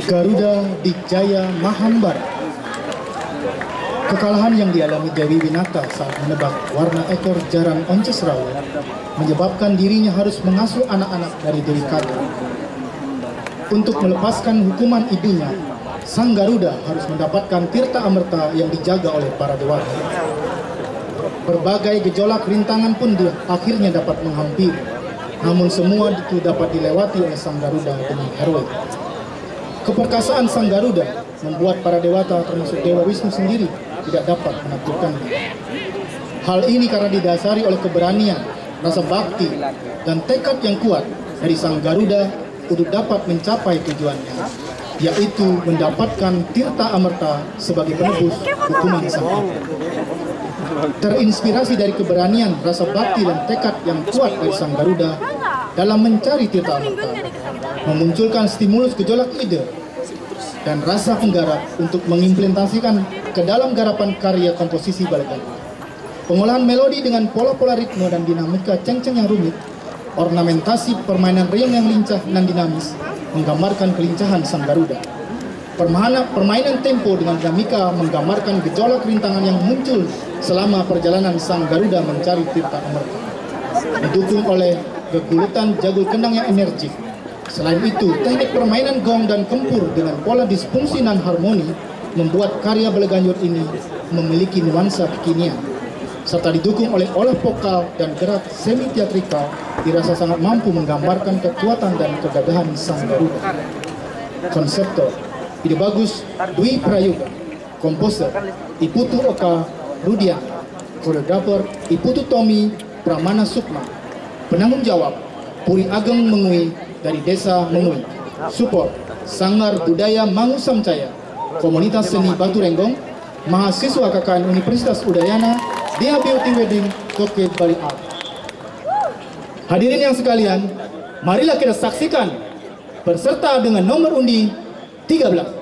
Garuda Dijaya Mahambara. Kekalahan yang dialami Dewi Winata saat menebak warna ekor jaran onces rawa menyebabkan dirinya harus mengasuh anak-anak dari Dewi Kata. Untuk melepaskan hukuman ibunya, Sang Garuda harus mendapatkan tirta amerta yang dijaga oleh para dewata. Berbagai gejolak rintangan pun akhirnya dapat menghampiri, namun semua itu dapat dilewati oleh Sang Garuda dengan heroik. Keperkasaan Sang Garuda membuat para dewata termasuk Dewa Wisnu sendiri tidak dapat menaklukkannya. Hal ini karena didasari oleh keberanian, rasa bakti, dan tekad yang kuat dari Sang Garuda untuk dapat mencapai tujuannya, yaitu mendapatkan tirta amerta sebagai penebus hukuman sang ibu. Terinspirasi dari keberanian, rasa bakti, dan tekad yang kuat dari Sang Garuda dalam mencari tirta amerta, memunculkan stimulus gejolak ide dan rasa penggarap untuk mengimplementasikan ke dalam garapan karya komposisi balik lagi. Pengolahan melodi dengan pola-pola ritme dan dinamika ceng-ceng yang rumit, ornamentasi permainan riang yang lincah dan dinamis menggambarkan kelincahan Sang Garuda. Permainan tempo dengan dinamika menggambarkan gejolak rintangan yang muncul selama perjalanan Sang Garuda mencari tirta amerta, didukung oleh kegulutan jagul kendang yang energik. Selain itu, teknik permainan gong dan kempur dengan pola disfungsi dan harmoni membuat karya Baleganjur ini memiliki nuansa kekinian, serta didukung oleh olah vokal dan gerak semi teatrikal dirasa sangat mampu menggambarkan kekuatan dan kegagahan Sang Garuda. Konseptor, ide bagus Dwi Prayoga, komposer Iputu Oka Rudian, koreografer Iputu Tommy Pramana Sukma, penanggung jawab Puri Ageng Mengui dari Desa Mengui, support Sanggar Budaya Mangu Samcaya, Komunitas Seni Batu Renggong, mahasiswa KKN Universitas Udayana, Dia Beauty Wedding, Toke Bali Art. Hadirin yang sekalian, marilah kita saksikan peserta dengan nomor undi 13.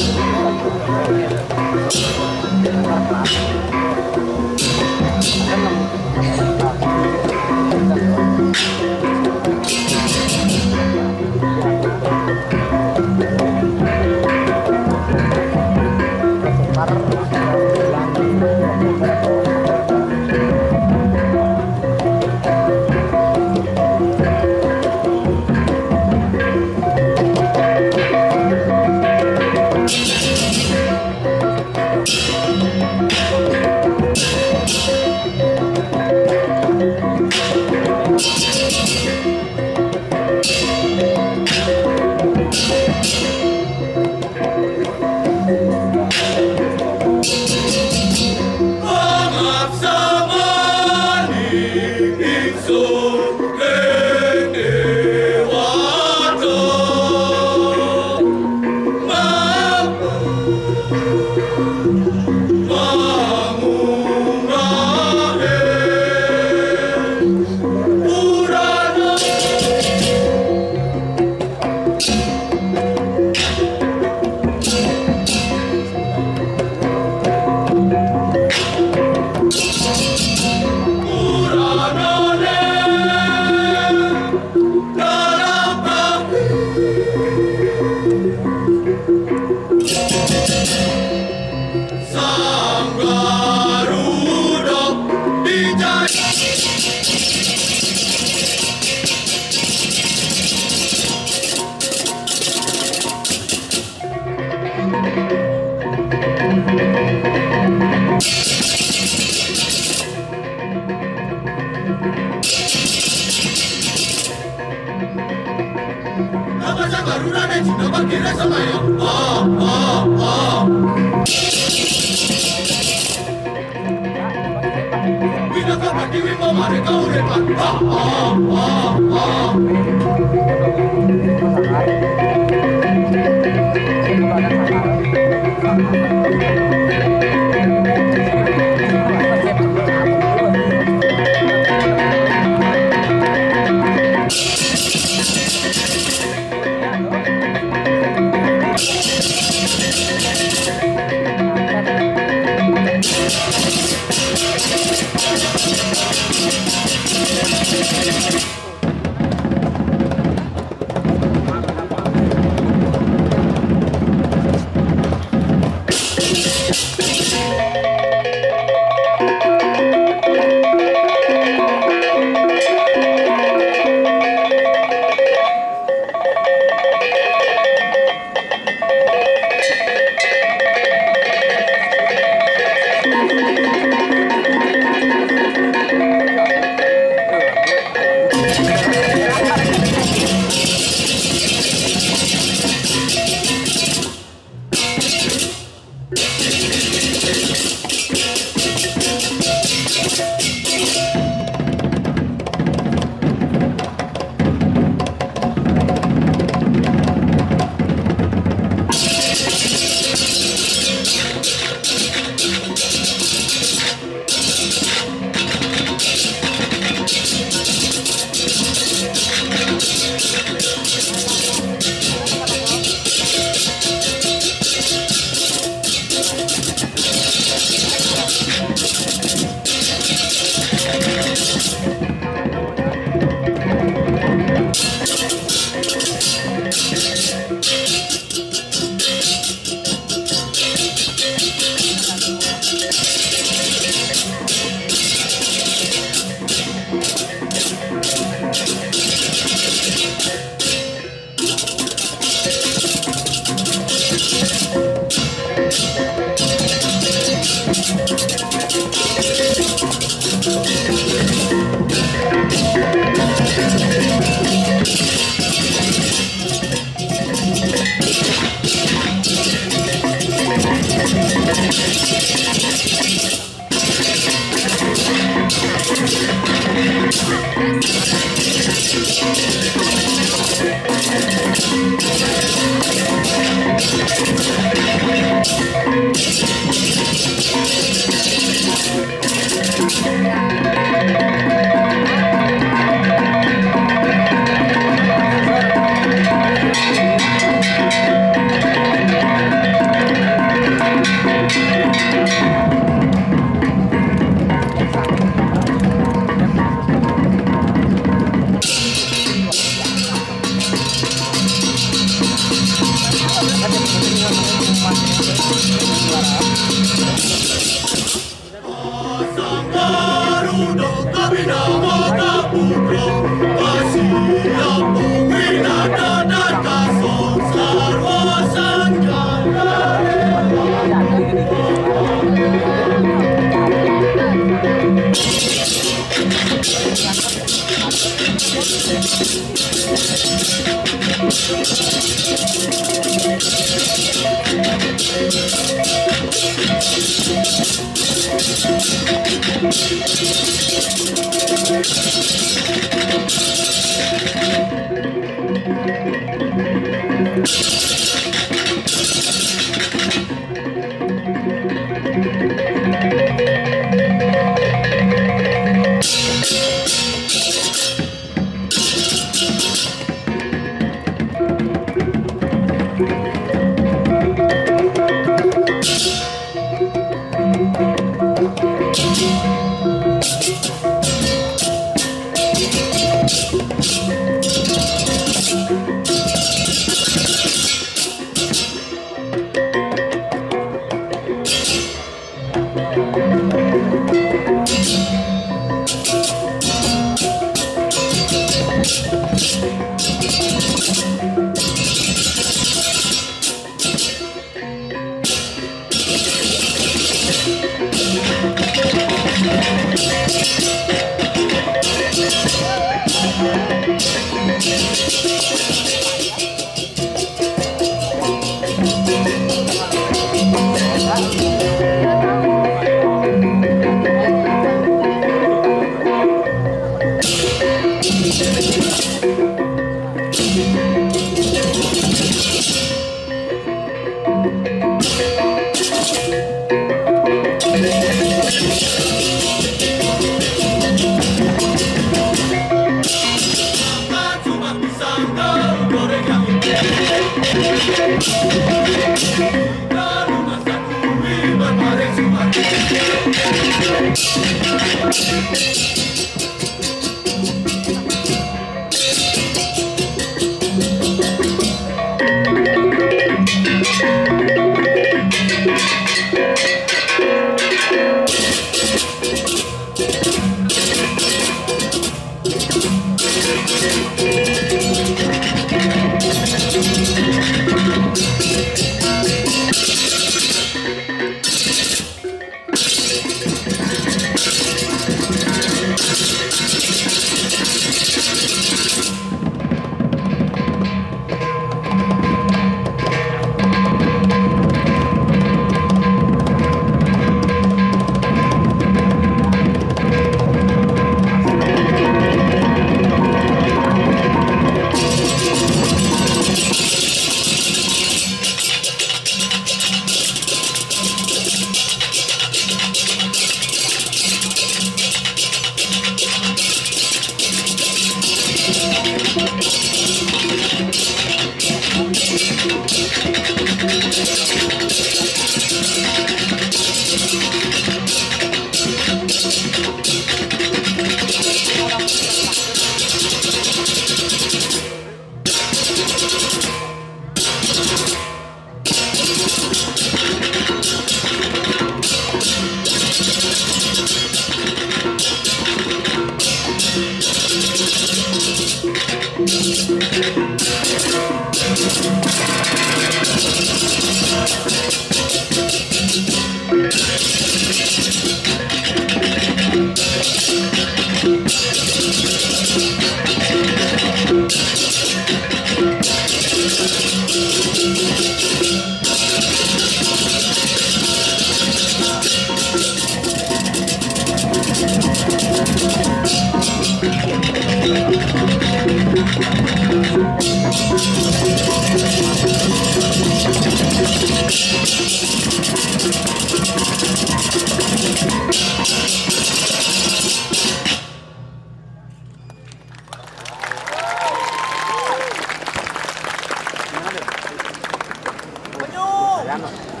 Ano?